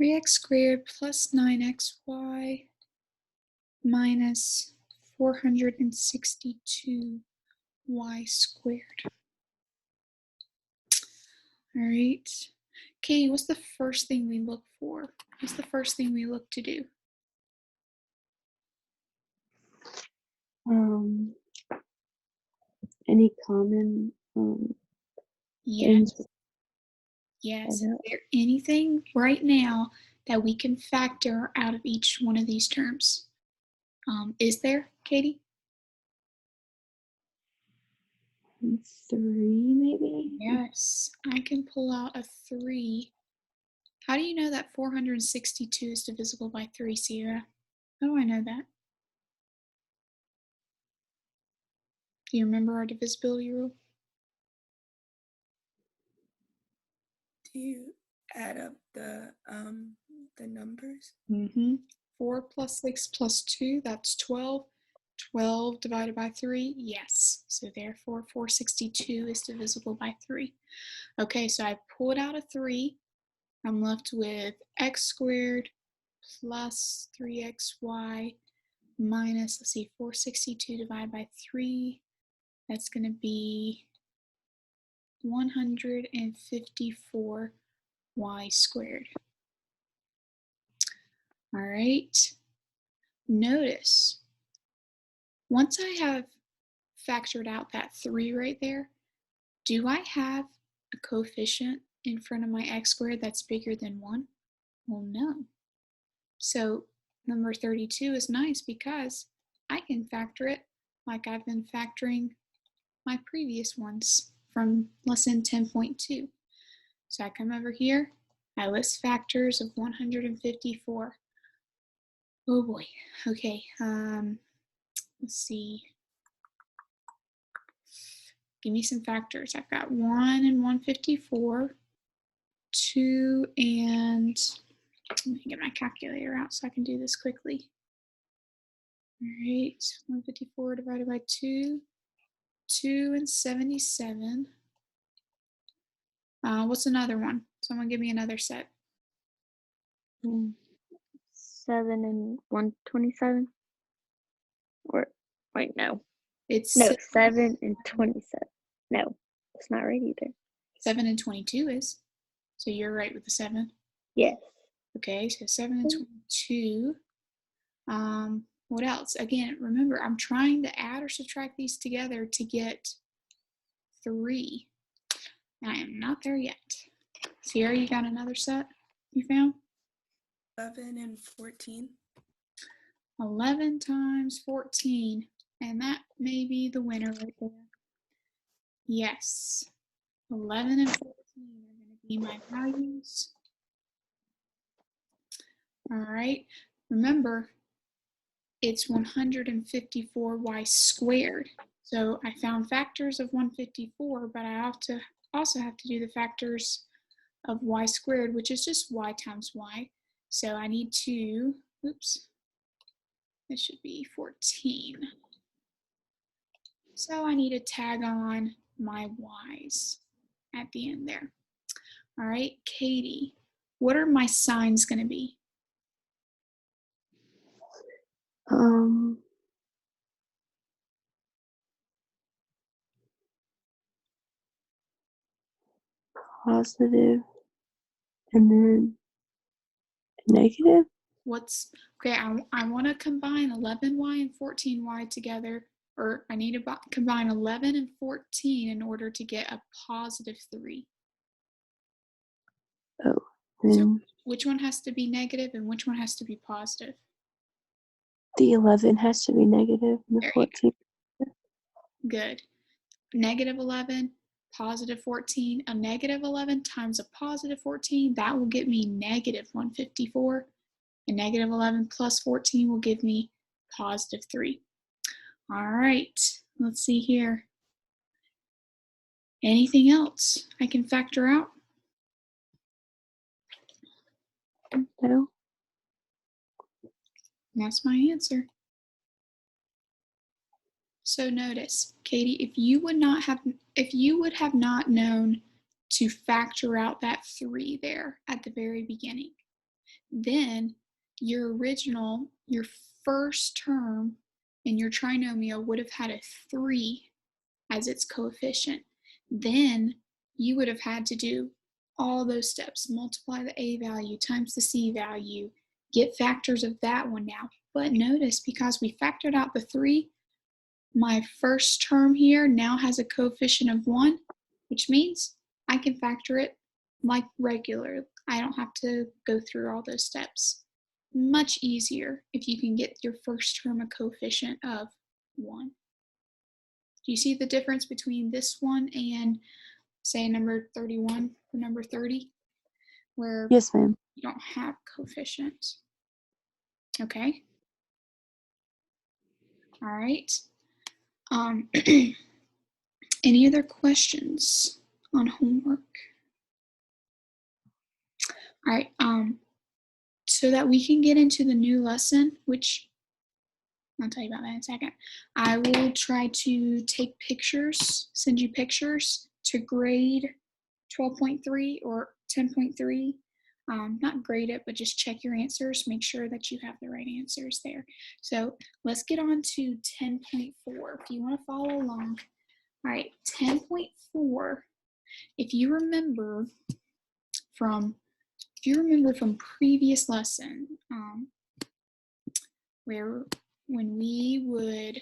3x squared plus 9xy minus 462y squared. All right. Katie, what's the first thing we look for? What's the first thing we look to do? Any common Yes. things? Yes. Is there anything right now that we can factor out of each one of these terms? Is there, Katie? 3, maybe? Yes, I can pull out a 3. How do you know that 462 is divisible by 3, Sierra? How do I know that? Do you remember our divisibility rule? Do you add up the numbers? 4 plus 6 plus 2, that's 12. 12 divided by 3, yes. So therefore 462 is divisible by 3. Okay, so I pulled out a 3. I'm left with x squared plus 3xy minus, let's see, 462 divided by 3. That's going to be 154y squared. All right. Notice, once I have factored out that 3 right there, do I have a coefficient in front of my x squared that's bigger than 1? Well, no. So number 32 is nice because I can factor it like I've been factoring my previous ones from lesson 10.2. So I come over here, I list factors of 154. Oh boy, okay, let's see. Give me some factors. I've got 1 and 154, 2 and, let me get my calculator out so I can do this quickly. All right, 154 divided by 2, 2 and 77. What's another one? Someone give me another set. 7 and 127. Or wait, no. It's no, 7 and 27. No, it's not right either. 7 and 22 is. So you're right with the 7. Yes. Okay, so 7 and 22. What else? Again, remember, I'm trying to add or subtract these together to get 3. I am not there yet. Sierra, you got another set you found? 11 and 14. 11 times 14. And that may be the winner right there. Yes. 11 and 14 are going to be my values. All right. Remember, it's 154y squared. So I found factors of 154, but I also have to do the factors of y squared, which is just y times y. So I need to, oops, this should be 14. So I need to tag on my y's at the end there. All right, Katie, what are my signs going to be? Positive and then negative. Okay, I want to combine 11y and 14y together, or I need to combine 11 and 14 in order to get a positive 3. Oh. So which one has to be negative and which one has to be positive? The 11 has to be negative and the 14. Good. Negative 11, positive 14. A negative 11 times a positive 14, that will get me negative 154. And negative 11 plus 14 will give me positive 3. All right, let's see here. Anything else I can factor out? No. That's my answer. So notice, Katie, if you would have not known to factor out that 3 there at the very beginning, then your first term in your trinomial would have had a 3 as its coefficient. Then you would have had to do all those steps, multiply the a value times the c value, get factors of that one now. But notice, because we factored out the 3, my first term here now has a coefficient of 1, which means I can factor it like regular. I don't have to go through all those steps. Much easier if you can get your first term a coefficient of 1. Do you see the difference between this one and, say, number 31 or number 30, where Yes, ma'am. you don't have coefficients? Okay. All right. Any other questions on homework? All right. So that we can get into the new lesson, which I'll tell you about that in a second. I will try to take pictures, send you pictures to grade 12.3 or 10.3. Not grade it, but just check your answers. Make sure that you have the right answers there. So let's get on to 10.4 if you want to follow along. All right, 10.4. If you remember from previous lesson, where when we would,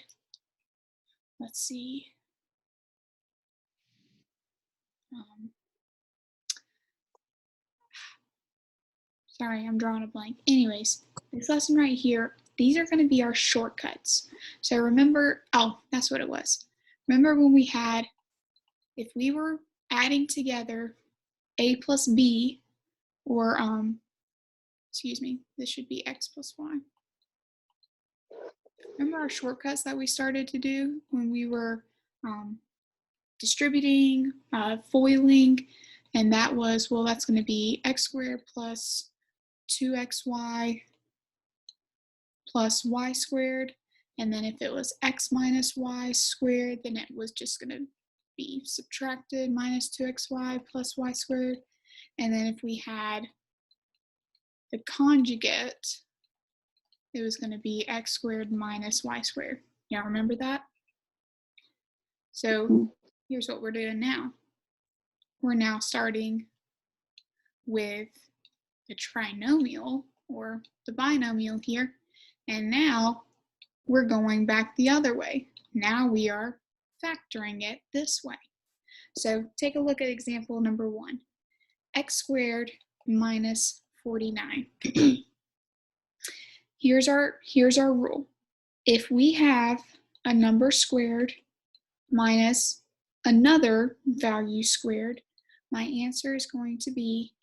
let's see, sorry, I'm drawing a blank. Anyways, this lesson right here, these are going to be our shortcuts. So remember, oh, that's what it was. Remember when we had, if we were adding together a plus b, or, excuse me, this should be x plus y. Remember our shortcuts that we started to do when we were distributing, foiling, and that was, well, that's going to be x squared plus 2xy plus y squared. And then if it was x minus y squared, then it was just going to be subtracted minus 2xy plus y squared. And then if we had the conjugate, it was going to be x squared minus y squared. Y'all remember that? So here's what we're doing now. We're now starting with the trinomial, or the binomial here, and now we're going back the other way. Now we are factoring it this way. So take a look at example number 1. X squared minus 49. Here's our rule. If we have a number squared minus another value squared, my answer is going to be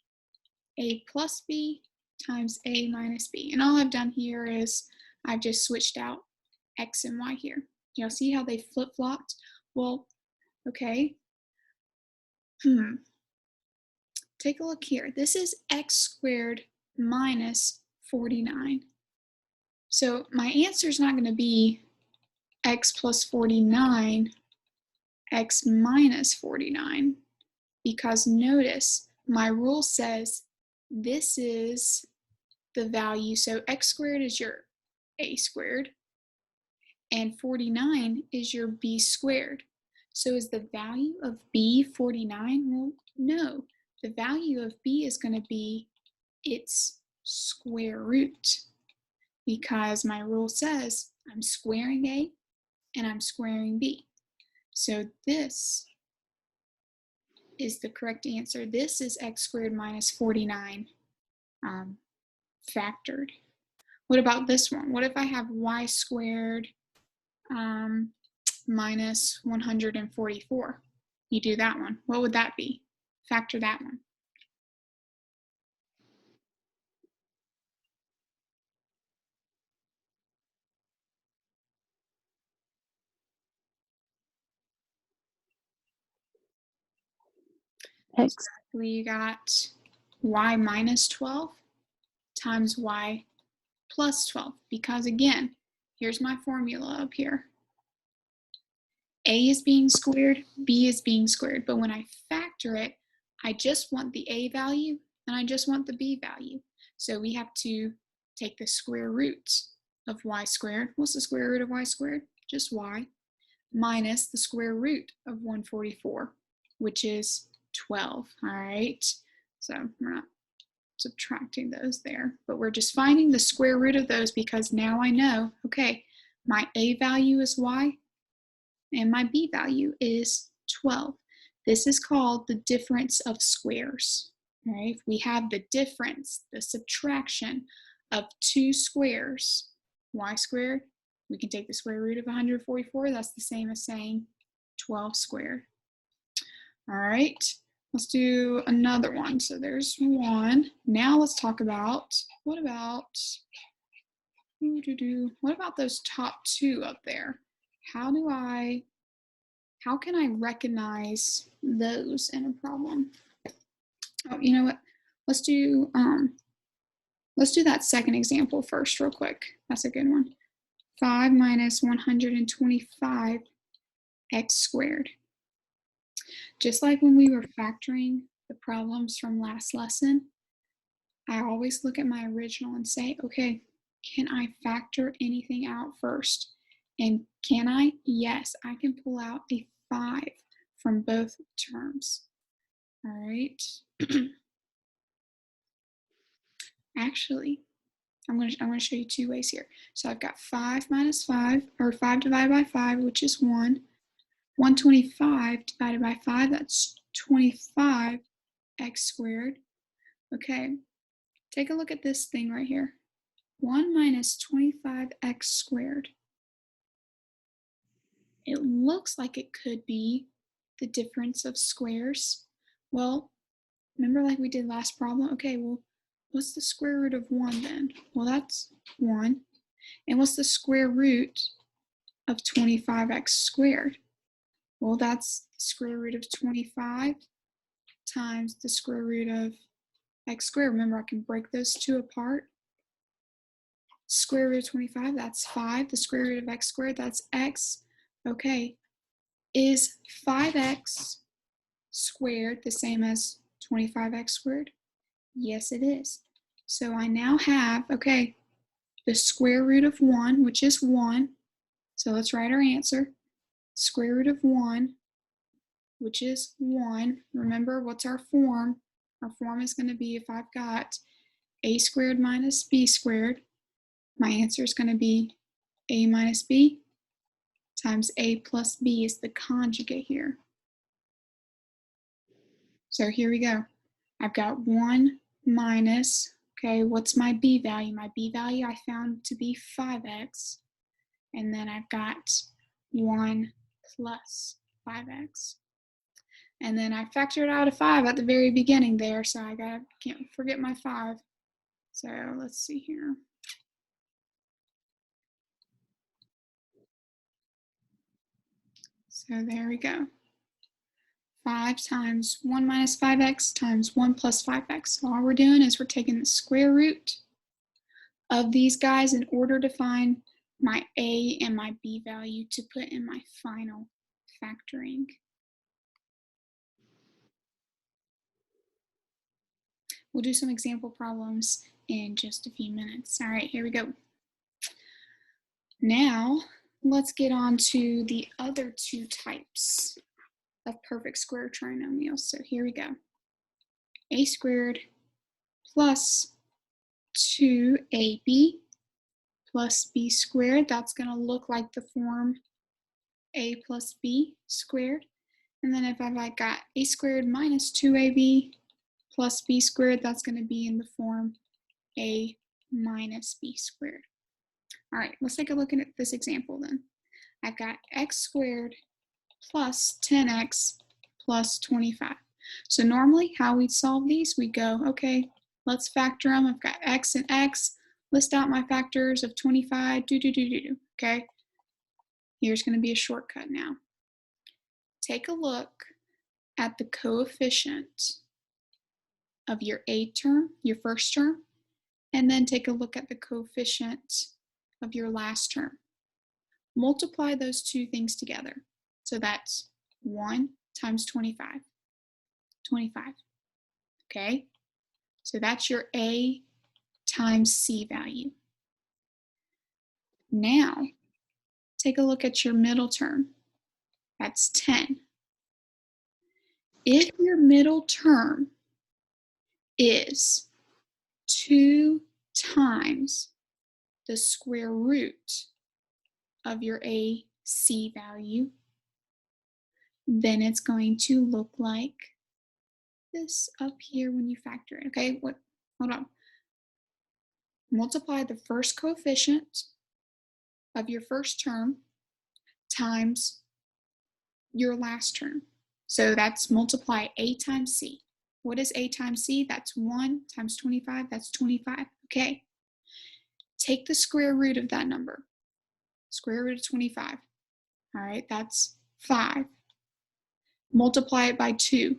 a plus b times a minus b. And all I've done here is I've just switched out x and y here. Y'all see how they flip-flopped? Well, okay. Take a look here. This is x squared minus 49. So my answer is not going to be x plus 49, x minus 49, because notice my rule says this is the value. So x squared is your a squared, and 49 is your b squared. So is the value of b 49? Well, no. The value of b is going to be its square root, because my rule says I'm squaring a and I'm squaring b. So this is the correct answer. This is x squared minus 49 factored. What about this one? What if I have y squared minus 144? You do that one. What would that be? Factor that one. X. We got y minus 12 times y plus 12, because again, here's my formula up here. A is being squared, B is being squared, but when I factor it, I just want the A value and I just want the b value. So we have to take the square root of y squared. What's the square root of y squared? Just y, minus the square root of 144, which is 12, all right? So we're not subtracting those there, but we're just finding the square root of those because now I know, okay, my a value is y and my b value is 12. This is called the difference of squares. Right? If we have the difference, the subtraction of two squares, y squared, we can take the square root of 144. That's the same as saying 12 squared. All right, let's do another one. So there's one. Now let's talk about, what about those top two up there? How can I recognize those in a problem? Oh, you know what? Let's do that second example first real quick. That's a good one. 5 minus 125 x squared. Just like when we were factoring the problems from last lesson, I always look at my original and say, okay, can I factor anything out first? And can I? Yes, I can pull out a 5 from both terms. All right. Actually, I'm going to show you two ways here. So I've got 5 minus 5, or 5 divided by 5, which is 1. 125 divided by 5, that's 25 x squared. Okay, take a look at this thing right here. 1 minus 25x squared. It looks like it could be the difference of squares. Well, remember like we did last problem? Okay, well, what's the square root of 1 then? Well, that's 1. And what's the square root of 25x squared? Well, that's the square root of 25 times the square root of x squared. Remember, I can break those two apart. Square root of 25, that's 5. The square root of x squared, that's x. Okay, is 5x squared the same as 25x squared? Yes, it is. So I now have, okay, the square root of 1, which is 1. So let's write our answer. Square root of 1, which is 1. Remember, what's our form? Our form is going to be, if I've got a squared minus b squared, my answer is going to be a minus b times a plus b is the conjugate here. So here we go. I've got 1 minus, okay, what's my b value? My b value I found to be 5x. And then I've got 1 plus 5x. And then I factored out a 5 at the very beginning there, so can't forget my 5. So let's see here. So there we go. 5 times 1 minus 5x times 1 plus 5x. So all we're doing is we're taking the square root of these guys in order to find my a and my b value to put in my final factoring. We'll do some example problems in just a few minutes. All right, here we go. Now, let's get on to the other two types of perfect square trinomials. So here we go. A squared plus 2ab plus b squared. That's going to look like the form a plus b squared. And then if I've got a squared minus 2ab plus b squared, that's going to be in the form a minus b squared. All right, let's take a look at this example then. I've got x squared plus 10x plus 25. So normally how we'd solve these, we go, okay, let's factor them. I've got x and x. List out my factors of 25, okay? Here's going to be a shortcut now. Take a look at the coefficient of your a term, your first term, and then take a look at the coefficient of your last term. Multiply those two things together. So that's 1 times 25. 25, okay? So that's your A times C value. Now, take a look at your middle term. That's 10. If your middle term is 2 times the square root of your AC value, then it's going to look like this up here when you factor it. Okay, hold on. Multiply the first coefficient of your first term times your last term. So that's multiply A times C. What is A times C? That's 1 times 25, that's 25. Okay. Take the square root of that number. Square root of 25. All right, that's 5. Multiply it by 2.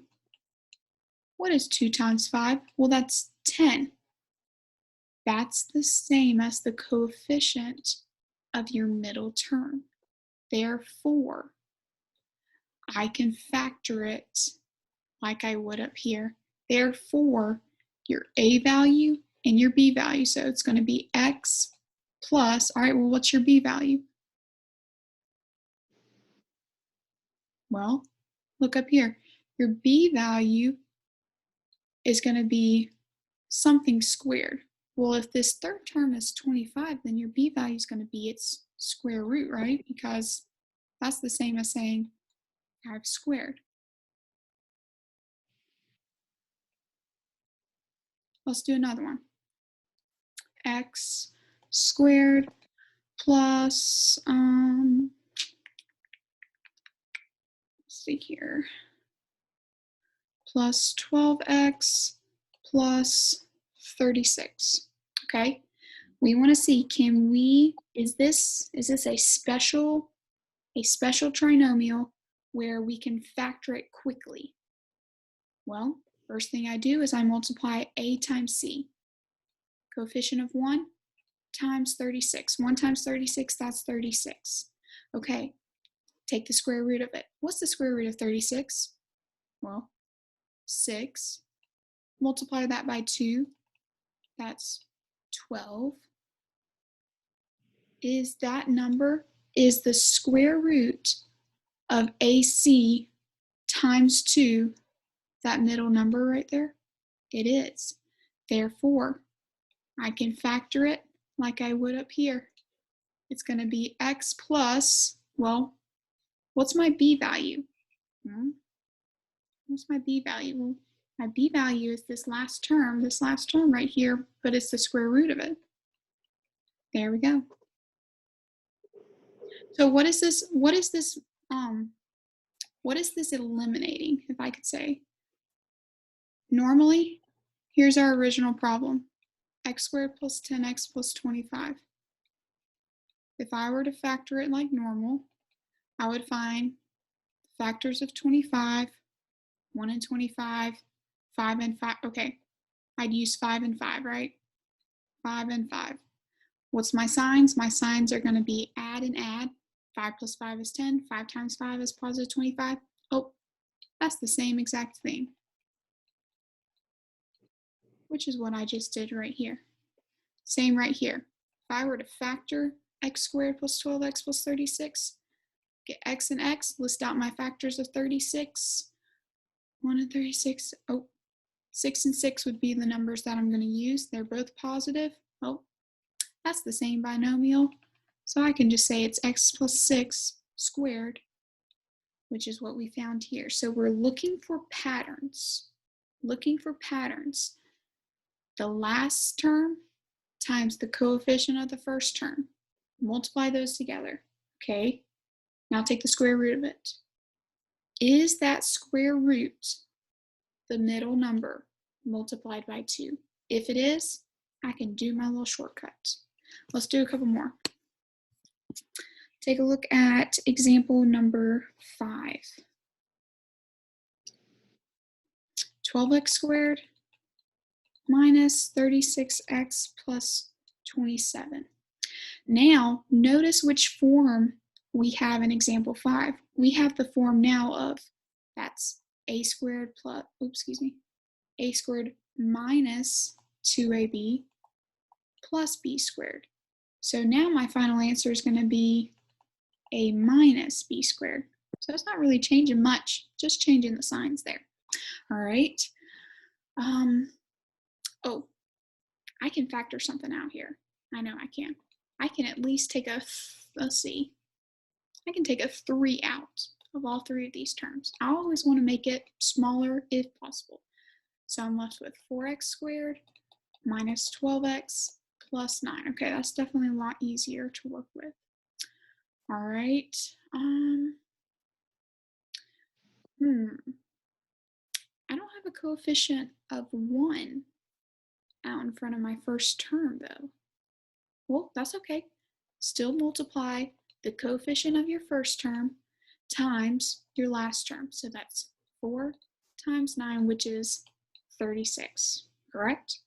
What is 2 times 5? Well, that's 10. That's the same as the coefficient of your middle term. Therefore, I can factor it like I would up here. Therefore, your A value and your B value, so it's going to be X plus, all right, well, what's your B value? Well, look up here. Your B value is going to be something squared. Well, if this third term is 25, then your B value is going to be its square root, right? Because that's the same as saying 5 squared. Let's do another one. X squared plus, let's see here, plus 12x plus 36. Okay, we want to see, is this a special trinomial where we can factor it quickly? Well, first thing I do is I multiply A times C. Coefficient of 1 times 36. 1 times 36, that's 36. Okay, take the square root of it. What's the square root of 36? Well, 6. Multiply that by 2. That's 12. Is the square root of AC times 2 that middle number right there? It is. Therefore, I can factor it like I would up here. It's going to be X plus, well, what's my B value? What's my B value? Well, my B value is this last term right here, but it's the square root of it. There we go. So what is this eliminating, if I could say? Normally, here's our original problem. X squared plus 10x plus 25. If I were to factor it like normal, I would find factors of 25, 1 and 25, 5 and 5. Okay, I'd use 5 and 5, right? 5 and 5. What's my signs? My signs are going to be add and add. 5 plus 5 is 10. 5 times 5 is positive 25. Oh, that's the same exact thing, which is what I just did right here. Same right here. If I were to factor x squared plus 12x plus 36, get x and x, list out my factors of 36. 1 and 36. Oh, 6 and 6 would be the numbers that I'm going to use. They're both positive. Oh, that's the same binomial. So I can just say it's x plus 6 squared, which is what we found here. So we're looking for patterns. The last term times the coefficient of the first term. Multiply those together. Okay, now take the square root of it. Is that square root the middle number multiplied by 2? If it is, I can do my little shortcut. Let's do a couple more. Take a look at example number 5. 12x squared minus 36x plus 27. Now, notice which form we have in example 5. We have the form now of, that's a squared minus 2ab plus b squared. So now my final answer is going to be a minus b squared. So it's not really changing much, just changing the signs there. All right. Oh, I can factor something out here. I know I can. I can at least take a, let's see, I can take a 3 out of all 3 of these terms. I always want to make it smaller if possible. So I'm left with 4x squared minus 12x plus 9. Okay, that's definitely a lot easier to work with. All right. I don't have a coefficient of 1 out in front of my first term, though. Well, that's okay. Still multiply the coefficient of your first term times your last term. So that's 4 times 9, which is 36, correct?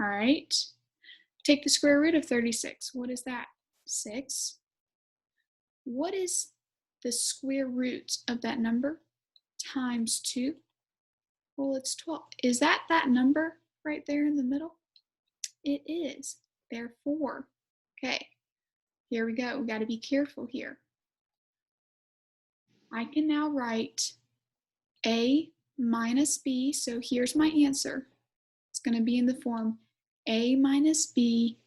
All right. Take the square root of 36. What is that? 6. What is the square root of that number times 2? Well, it's 12. Is that number right there in the middle? It is. Therefore, okay, here we go. We got to be careful here. I can now write a minus b. So here's my answer. It's going to be in the form a minus b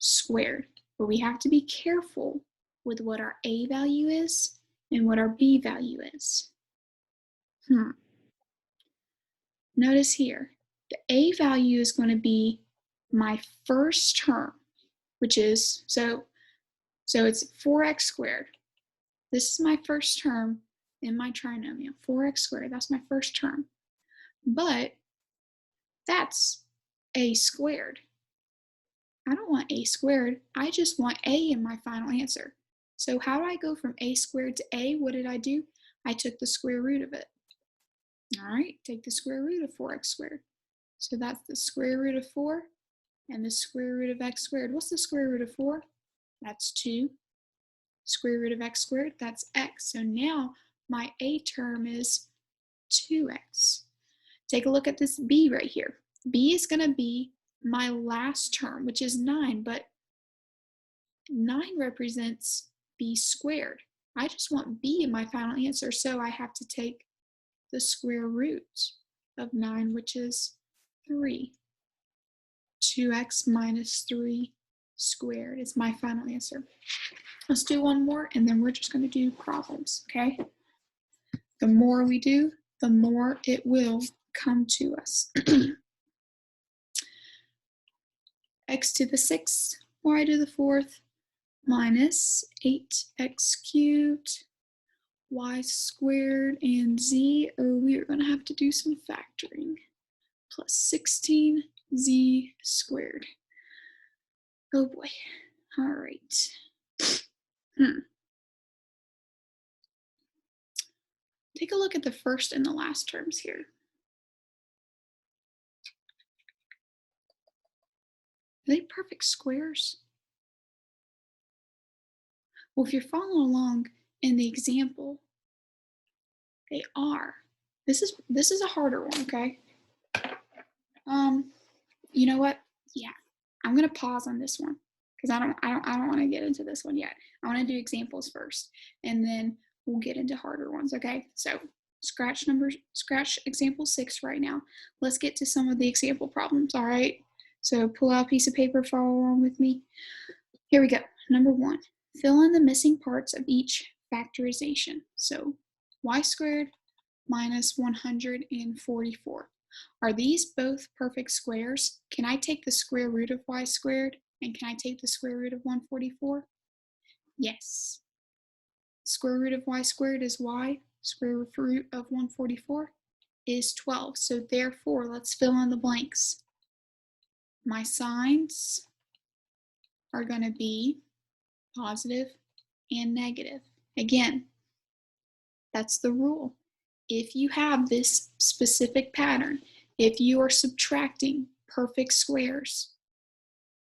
squared. But we have to be careful with what our a value is and what our b value is. Notice here, the a value is going to be my first term, which is, so it's 4x squared. This is my first term in my trinomial, 4x squared. That's my first term. But that's a squared. I don't want a squared. I just want a in my final answer. So how do I go from a squared to a? What did I do? I took the square root of it. All right, take the square root of 4x squared. So that's the square root of 4 and the square root of x squared. What's the square root of 4? That's 2. Square root of x squared, that's x. So now my a term is 2x. Take a look at this b right here. B is going to be my last term, which is 9, but 9 represents b squared. I just want b in my final answer, so I have to take the square root of 9, which is 3. 2x minus 3 squared is my final answer. Let's do one more, and then we're just going to do problems, okay? The more we do, the more it will come to us. X to the 6th, y to the 4th, minus 8x cubed, y squared, and z. Oh, we are going to have to do some factoring. Plus 16z squared. Oh boy. All right. Take a look at the first and the last terms here. Are they perfect squares? Well, if you're following along in the example, they are. This is a harder one, okay? You know what? Yeah, I'm gonna pause on this one because I don't want to get into this one yet. I want to do examples first, and then we'll get into harder ones. Okay? So scratch example 6 right now. Let's get to some of the example problems. All right. So pull out a piece of paper, follow along with me. Here we go. Number 1. Fill in the missing parts of each factorization. So y squared minus 144. Are these both perfect squares? Can I take the square root of y squared? And can I take the square root of 144? Yes. Square root of y squared is y. Square root of 144 is 12. So therefore, let's fill in the blanks. My signs are going to be positive and negative. Again, that's the rule. If you have this specific pattern, if you are subtracting perfect squares,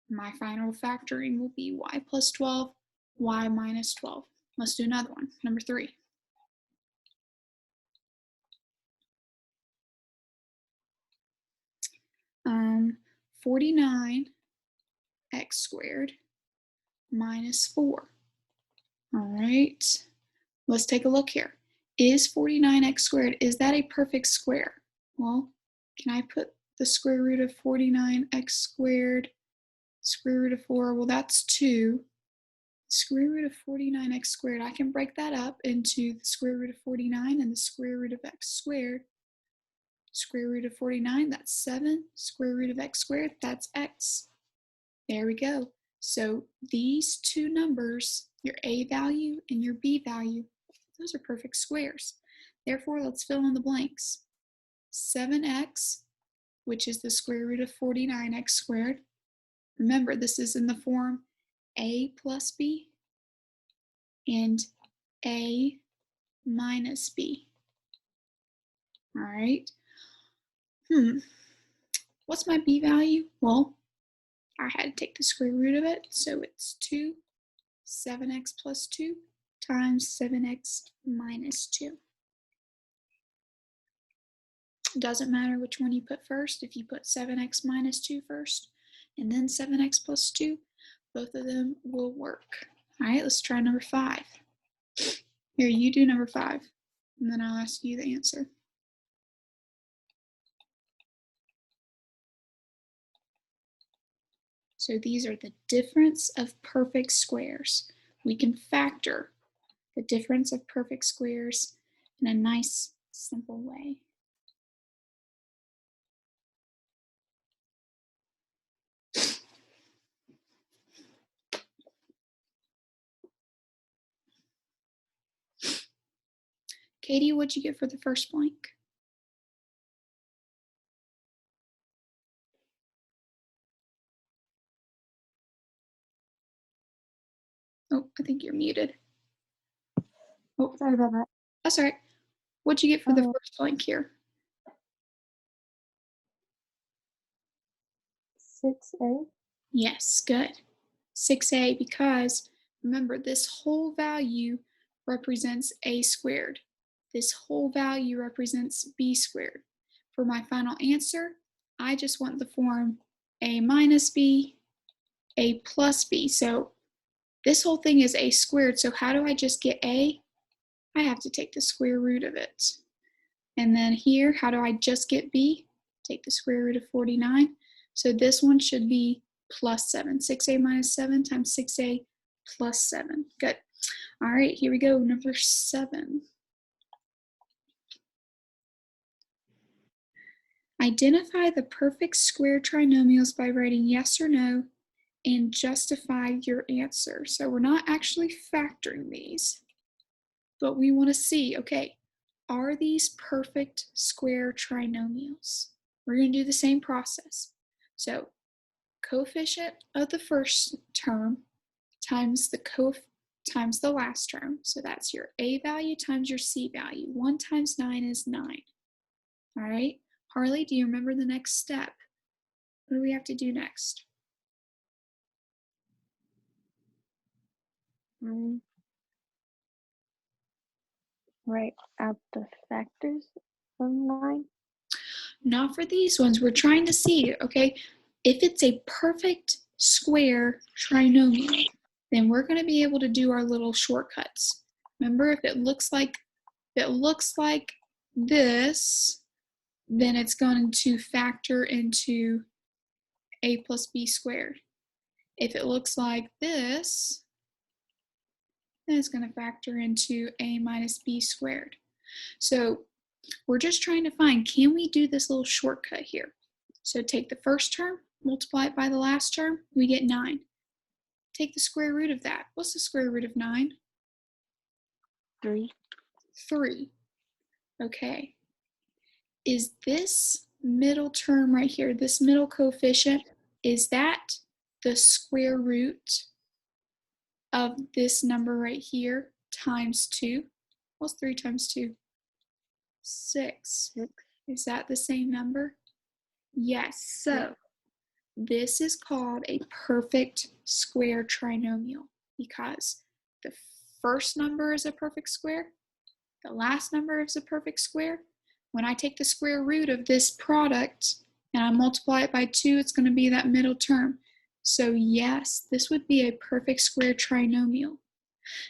my final factoring will be y plus 12, y minus 12. Let's do another one. Number 3. 49x squared minus 4. All right, let's take a look here. Is 49x squared, is that a perfect square? Well, can I put the square root of 49x squared, square root of 4? Well, that's 2. Square root of 49x squared, I can break that up into the square root of 49 and the square root of x squared. Square root of 49, that's 7. Square root of x squared, that's x. There we go. So these two numbers, your a value and your b value, those are perfect squares. Therefore, let's fill in the blanks. 7x, which is the square root of 49x squared. Remember, this is in the form a plus b and a minus b. All right. What's my b value? Well, I had to take the square root of it, so it's 2, 7x plus 2 times 7x minus 2. Doesn't matter which one you put first. If you put 7x minus 2 first and then 7x plus 2, both of them will work. All right, let's try number 5. Here, you do number 5, and then I'll ask you the answer. So these are the difference of perfect squares. We can factor the difference of perfect squares in a nice, simple way. Katie, what'd you get for the first blank? Oh, I think you're muted. Oh, sorry about that. That's all right. What'd you get for the first blank here? 6a. Yes, good. 6a, because remember, this whole value represents a squared. This whole value represents b squared. For my final answer, I just want the form a minus b, a plus b. So this whole thing is a squared. So how do I just get a? I have to take the square root of it. And then here, how do I just get b? Take the square root of 49. So this one should be plus 7. 6a minus 7 times 6a plus 7. Good. All right, here we go. Number 7. Identify the perfect square trinomials by writing yes or no and justify your answer. So we're not actually factoring these, but we want to see, okay, are these perfect square trinomials? We're going to do the same process. So coefficient of the first term times the last term. So that's your a value times your c value. 1 times 9 is 9. All right. Harley, do you remember the next step? What do we have to do next? Write out the factors of 9. Not for these ones. We're trying to see, okay, if it's a perfect square trinomial, then we're going to be able to do our little shortcuts. Remember, if it looks like this, then it's going to factor into a plus b squared. If it looks like this, then it's going to factor into a minus b squared. So we're just trying to find, can we do this little shortcut here? So take the first term, multiply it by the last term, we get 9. Take the square root of that. What's the square root of 9? 3. 3. Okay. Is this middle term right here, this middle coefficient, is that the square root of this number right here times 2? What's 3 times 2? 6. 6. Is that the same number? Yes. So this is called a perfect square trinomial because the first number is a perfect square, the last number is a perfect square. When I take the square root of this product, and I multiply it by 2, it's going to be that middle term. So yes, this would be a perfect square trinomial.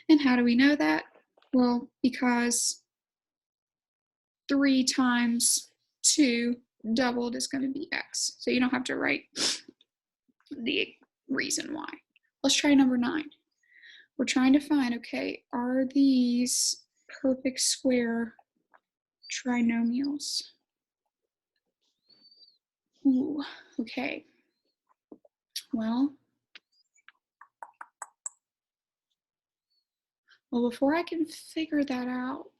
And how do we know that? Well, because 3 times 2 doubled is going to be x. So you don't have to write the reason why. Let's try number 9. We're trying to find, okay, are these perfect square trinomials? Ooh, okay. Well, before I can figure that out,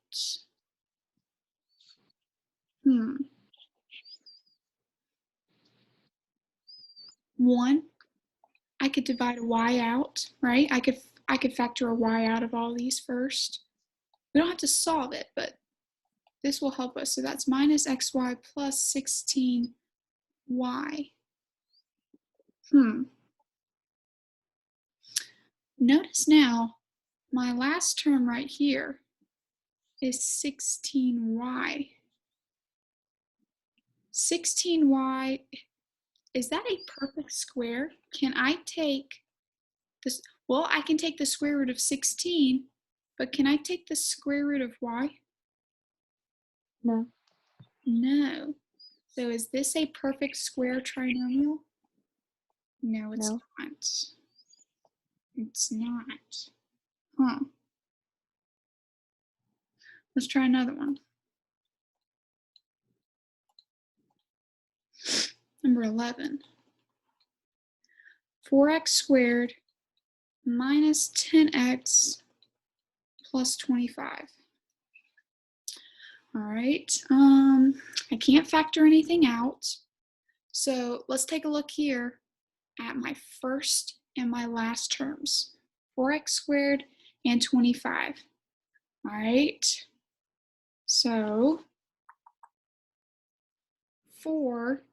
one, I could divide a y out, right? I could factor a y out of all these first. We don't have to solve it, but this will help us. So that's minus xy plus 16y. Notice now, my last term right here is 16y. 16y, is that a perfect square? Can I take this? Well, I can take the square root of 16, but can I take the square root of y? No. No. So is this a perfect square trinomial? No, it's No. not. It's not. Huh. Let's try another one. Number 11. 4x squared minus 10x plus 25. All right. I can't factor anything out. So let's take a look here at my first and my last terms. 4x squared and 25. All right. So 4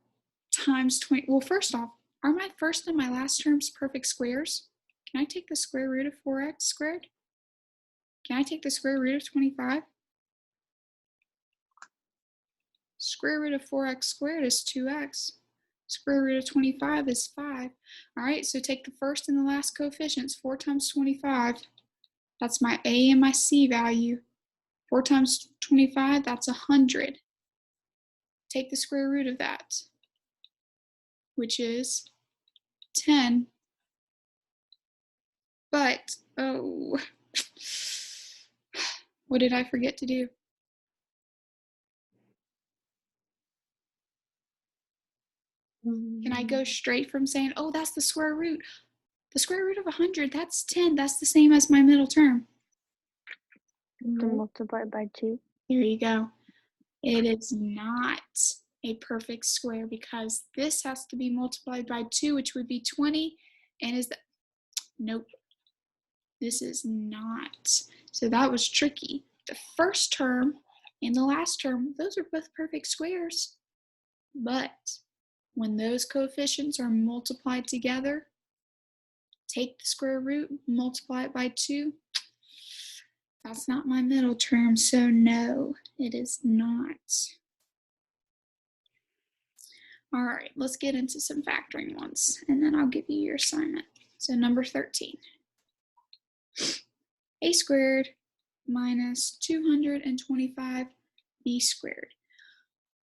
times 20. Well, first off, are my first and my last terms perfect squares? Can I take the square root of 4x squared? Can I take the square root of 25? Square root of 4x squared is 2x. Square root of 25 is 5. All right, so take the first and the last coefficients. 4 times 25, that's my a and my c value. 4 times 25, that's 100. Take the square root of that, which is 10. But, oh, what did I forget to do? Can I go straight from saying, oh, that's the square root? The square root of 100, that's 10. That's the same as my middle term. To multiply by 2. There you go. It is not a perfect square because this has to be multiplied by 2, which would be 20. And is that, nope, this is not. So that was tricky. The first term and the last term, those are both perfect squares. But when those coefficients are multiplied together, take the square root, multiply it by 2. That's not my middle term, so no, it is not. All right, let's get into some factoring ones, and then I'll give you your assignment. So number 13. A squared minus 225b squared.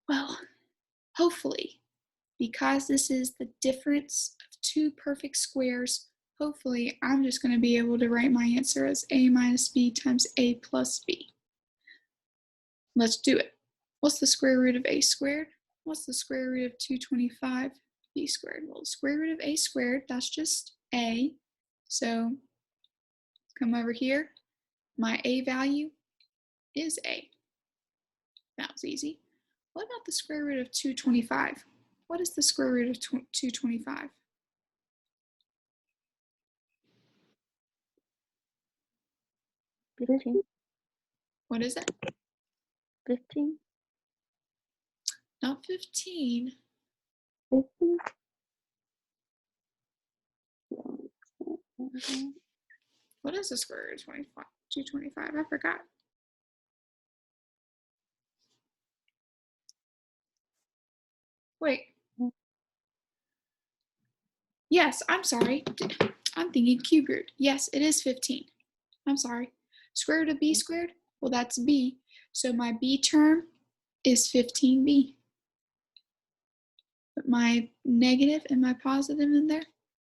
Well, hopefully, because this is the difference of two perfect squares, hopefully I'm just going to be able to write my answer as a minus b times a plus b. Let's do it. What's the square root of a squared? What's the square root of 225b squared? Well, the square root of a squared, that's just a. So come over here. My a value is a. That was easy. What about the square root of 225? What is the square root of 225? What is it? 15. Not 15. 15. What is the square root of 225? I forgot. Wait, Yes, I'm sorry. I'm thinking cube root. Yes, it is 15. I'm sorry. Square root of b squared? Well, that's b. So my b term is 15b. Put my negative and my positive in there.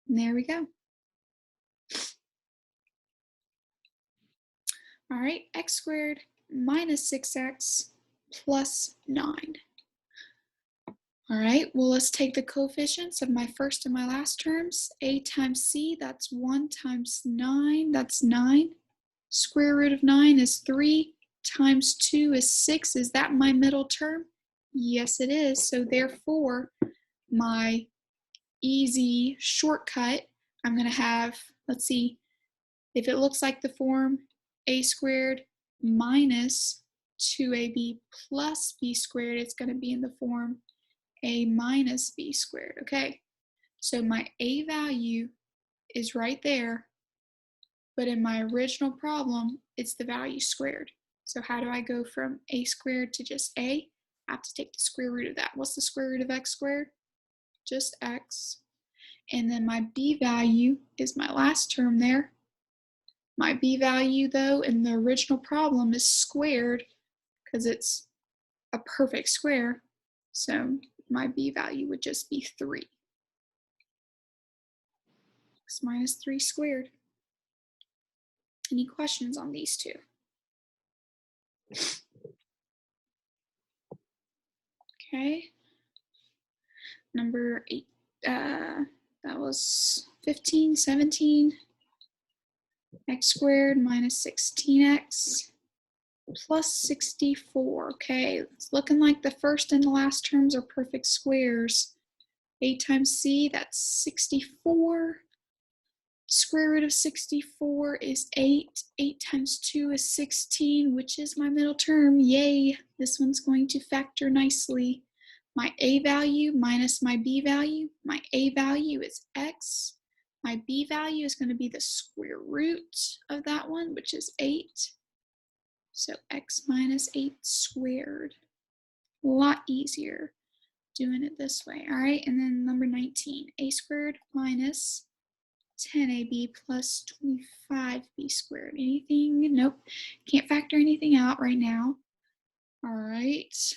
And there we go. All right, x squared minus 6x plus 9. All right, well, let's take the coefficients of my first and my last terms. A times c, that's 1 times 9, that's 9. Square root of 9 is 3 times 2 is 6. Is that my middle term? Yes, it is. So therefore, my easy shortcut, I'm going to have, let's see, if it looks like the form a squared minus 2ab plus b squared, it's going to be in the form a minus b squared. Okay, so my a value is right there, but in my original problem, it's the value squared. So how do I go from a squared to just a? I have to take the square root of that. What's the square root of x squared? Just x. And then my b value is my last term there. My b value, though, in the original problem is squared because it's a perfect square. So my b value would just be 3. X minus 3 squared. Any questions on these two? Okay. Number 8. That was 15, 17. X squared minus 16x plus 64. Okay, it's looking like the first and the last terms are perfect squares. 8 times c, that's 64. Square root of 64 is 8. 8 times 2 is 16, which is my middle term. Yay! This one's going to factor nicely. My a value minus my b value. My a value is x. My b value is going to be the square root of that one, which is 8. So x minus 8 squared. A lot easier doing it this way. All right, and then number 19, a squared minus 10ab plus 25b squared. Anything? Nope. Can't factor anything out right now. All right.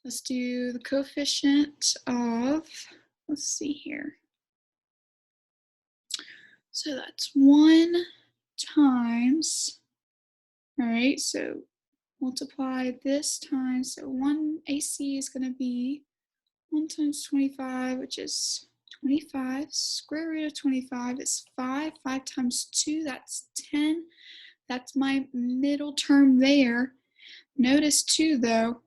Let's do the coefficient of, let's see here. So that's 1 times, all right, so multiply this times, so 1 AC is going to be 1 times 25, which is 25. Square root of 25 is 5. 5 times 2, that's 10. That's my middle term there. Notice too, though,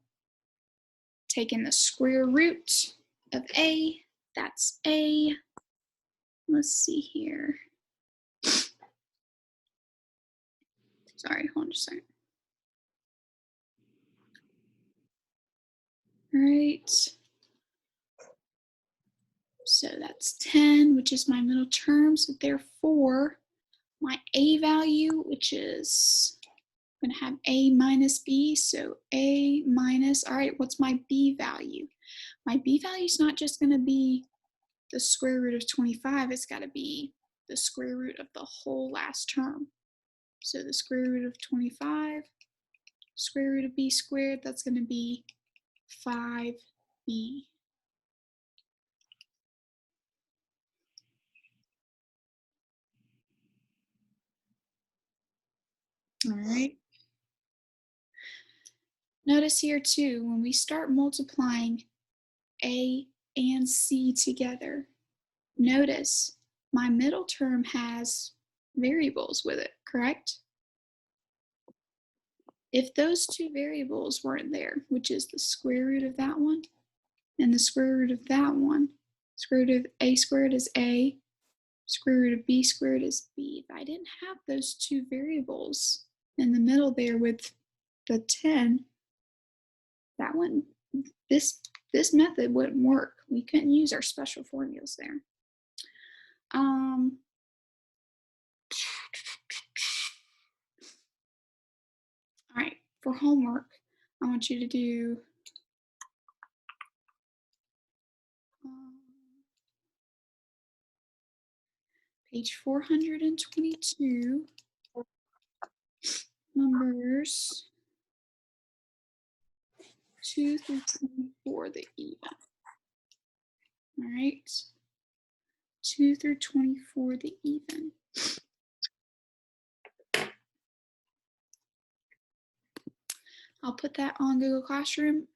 taking the square root of a, that's a. Let's see here. Sorry, hold on just a second. All right. So that's 10, which is my middle term. So therefore, my a value, which is I'm going to have a minus b. So a minus, all right, what's my b value? My b value is not just going to be the square root of 25. It's got to be the square root of the whole last term. So the square root of 25, square root of b squared, that's going to be 5b. All right. Notice here too, when we start multiplying a and c together, notice my middle term has variables with it, correct? If those two variables weren't there, which is the square root of that one and the square root of that one, square root of a squared is a, square root of b squared is b. If I didn't have those two variables in the middle there with the 10, that one, this method wouldn't work. We couldn't use our special formulas there. All right, for homework, I want you to do Page 422, numbers 2 through 24, the even. All right. 2 through 24, the even. I'll put that on Google Classroom.